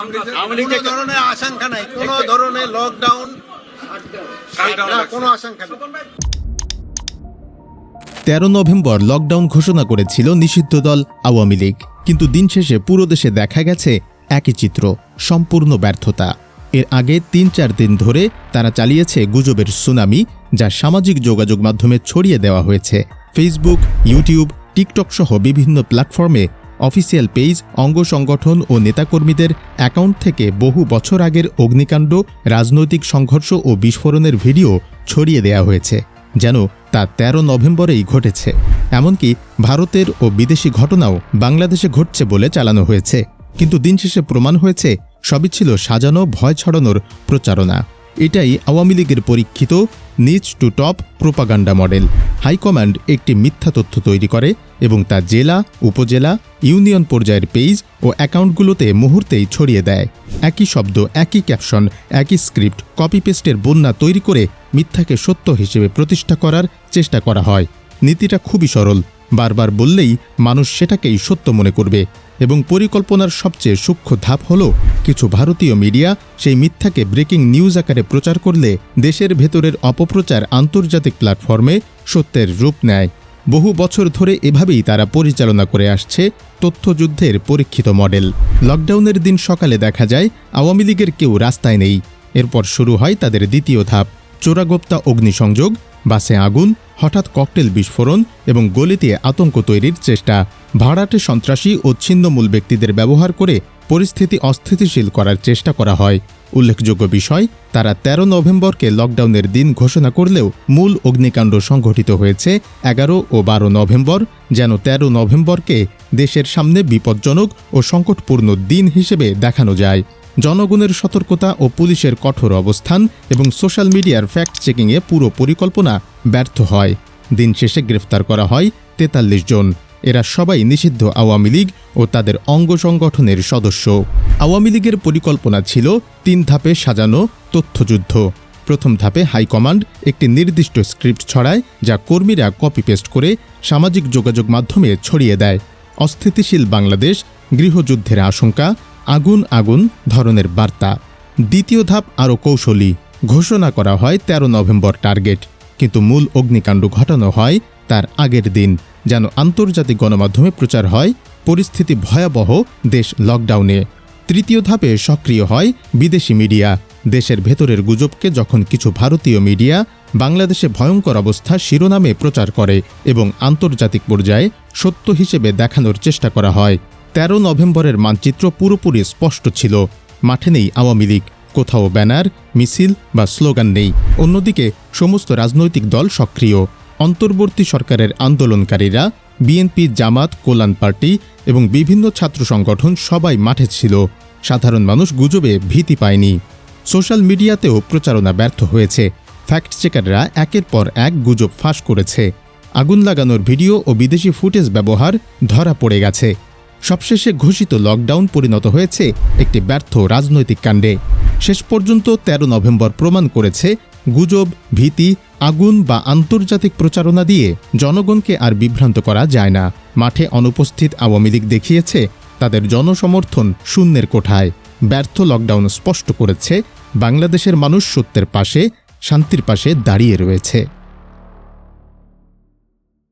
কোনো ধরনের আশঙ্কা নাই, কোনো ধরনের লকডাউন কোনো আশঙ্কা নেই। 13 নভেম্বর লকডাউন ঘোষণা করেছিল নিষিদ্ধ দল আওয়ামী লীগ, কিন্তু দিন শেষে পুরো দেশে দেখা গেছে একই চিত্র, সম্পূর্ণ ব্যর্থতা। এর আগে ৩-৪ দিন ধরে তারা চালিয়েছে গুজবের সুনামি, যা সামাজিক যোগাযোগ মাধ্যমে ছড়িয়ে দেওয়া হয়েছে। ফেসবুক, ইউটিউব, টিকটক সহ বিভিন্ন প্ল্যাটফর্মে অফিসিয়াল পেজ, অঙ্গ সংগঠন ও নেতাকর্মীদের অ্যাকাউন্ট থেকে বহু বছর আগের অগ্নিকাণ্ড, রাজনৈতিক সংঘর্ষ ও বিস্ফোরণের ভিডিও ছড়িয়ে দেওয়া হয়েছে, যেন তা 13 নভেম্বরেই ঘটেছে। এমনকি ভারতের ও বিদেশি ঘটনাও বাংলাদেশে ঘটছে বলে চালানো হয়েছে। কিন্তু দিন শেষে প্রমাণ হয়েছে সবই ছিল সাজানো, ভয় ছড়ানোর প্রচারণা। এটাই আওয়ামী লীগের পরীক্ষিত নিচ to top propaganda model. High command একটি মিথ্যা তথ্য তৈরি করে এবং তা জেলা, উপজেলা, ইউনিয়ন পর্যায়ের পেজ ও অ্যাকাউন্টগুলোতে মুহূর্তেই ছড়িয়ে দেয়। একই শব্দ, একই ক্যাপশন, একই স্ক্রিপ্ট, কপি পেস্টের বন্যা তৈরি করে মিথ্যাকে সত্য হিসেবে প্রতিষ্ঠা করার চেষ্টা করা হয়। নীতিটা খুবই সরল, বারবার বললেই মানুষ সেটাকেই সত্য মনে করবে। এবং পরিকল্পনার সবচেয়ে সূক্ষ্ম ধাপ হল, কিছু ভারতীয় মিডিয়া সেই মিথ্যাকে ব্রেকিং নিউজ আকারে প্রচার করলে দেশের ভেতরের অপপ্রচার আন্তর্জাতিক প্ল্যাটফর্মে সত্যের রূপ নেয়। বহু বছর ধরে এভাবেই তারা পরিচালনা করে আসছে তথ্যযুদ্ধের পরীক্ষিত মডেল। লকডাউনের দিন সকালে দেখা যায় আওয়ামী লীগের কেউ রাস্তায় নেই। এরপর শুরু হয় তাদের দ্বিতীয় ধাপ, চোরাগোপ্তা অগ্নিসংযোগ, বাসে আগুন, হঠাৎ ককটেল বিস্ফোরণ এবং গলিতে আতঙ্ক তৈরির চেষ্টা। ভাড়াটে সন্ত্রাসী ও ছিন্নমূল ব্যক্তিদের ব্যবহার করে পরিস্থিতি অস্থিতিশীল করার চেষ্টা করা হয়। উল্লেখযোগ্য বিষয়, তারা 13 নভেম্বরকে লকডাউনের দিন ঘোষণা করলেও মূল অগ্নিকাণ্ড সংঘটিত হয়েছে 11 ও 12 নভেম্বর, যেন 13 নভেম্বরকে দেশের সামনে বিপজ্জনক ও সংকটপূর্ণ দিন হিসেবে দেখানো যায়। জনগণের সতর্কতা ও পুলিশের কঠোর অবস্থান এবং সোশ্যাল মিডিয়ার ফ্যাক্ট চেকিংয়ে পুরো পরিকল্পনা ব্যর্থ হয়। দিন শেষে গ্রেফতার করা হয় 43 জন। এরা সবাই নিষিদ্ধ আওয়ামী লীগ ও তাদের অঙ্গ সংগঠনের সদস্য। আওয়ামী লীগের পরিকল্পনা ছিল 3 ধাপে সাজানো তথ্যযুদ্ধ। প্রথম ধাপে হাইকমান্ড একটি নির্দিষ্ট স্ক্রিপ্ট ছড়ায়, যা কর্মীরা কপি পেস্ট করে সামাজিক যোগাযোগ মাধ্যমে ছড়িয়ে দেয়। অস্থিতিশীল বাংলাদেশ, গৃহযুদ্ধের আশঙ্কা, আগুন আগুন ধরনের বার্তা। দ্বিতীয় ধাপ আরও কৌশলী। ঘোষণা করা হয় 13 নভেম্বর টার্গেট, কিন্তু মূল অগ্নিকাণ্ড ঘটানো হয় তার আগের দিন, যেন আন্তর্জাতিক গণমাধ্যমে প্রচার হয় পরিস্থিতি ভয়াবহ, দেশ লকডাউনে। তৃতীয় ধাপে সক্রিয় হয় বিদেশি মিডিয়া। দেশের ভেতরের গুজবকে যখন কিছু ভারতীয় মিডিয়া বাংলাদেশে ভয়ঙ্কর অবস্থা শিরোনামে প্রচার করে এবং আন্তর্জাতিক পর্যায়ে সত্য হিসেবে দেখানোর চেষ্টা করা হয়। 13 নভেম্বরের মানচিত্র পুরোপুরি স্পষ্ট ছিল। মাঠে নেই আওয়ামী লীগ, কোথাও ব্যানার, মিছিল বা স্লোগান নেই। অন্যদিকে সমস্ত রাজনৈতিক দল সক্রিয়। অন্তর্বর্তী সরকারের আন্দোলনকারীরা, বিএনপি, জামাত, কল্যাণ পার্টি এবং বিভিন্ন ছাত্র সংগঠন সবাই মাঠে ছিল। সাধারণ মানুষ গুজবে ভীতি পায়নি। সোশ্যাল মিডিয়াতেও প্রচারণা ব্যর্থ হয়েছে। ফ্যাক্ট চেকাররা একের পর এক গুজব ফাঁস করেছে। আগুন লাগানোর ভিডিও ও বিদেশি ফুটেজ ব্যবহার ধরা পড়ে গেছে। সবশেষে ঘোষিত লকডাউন পরিণত হয়েছে একটি ব্যর্থ রাজনৈতিক কাণ্ডে। শেষ পর্যন্ত 13 নভেম্বর প্রমাণ করেছে, গুজব, ভীতি, আগুন বা আন্তর্জাতিক প্রচারণা দিয়ে জনগণকে আর বিভ্রান্ত করা যায় না। মাঠে অনুপস্থিত আওয়ামী লীগ দেখিয়েছে তাদের জনসমর্থন শূন্যের কোঠায়। ব্যর্থ লকডাউন স্পষ্ট করেছে বাংলাদেশের মানুষ সত্যের পাশে, শান্তির পাশে দাঁড়িয়ে রয়েছে।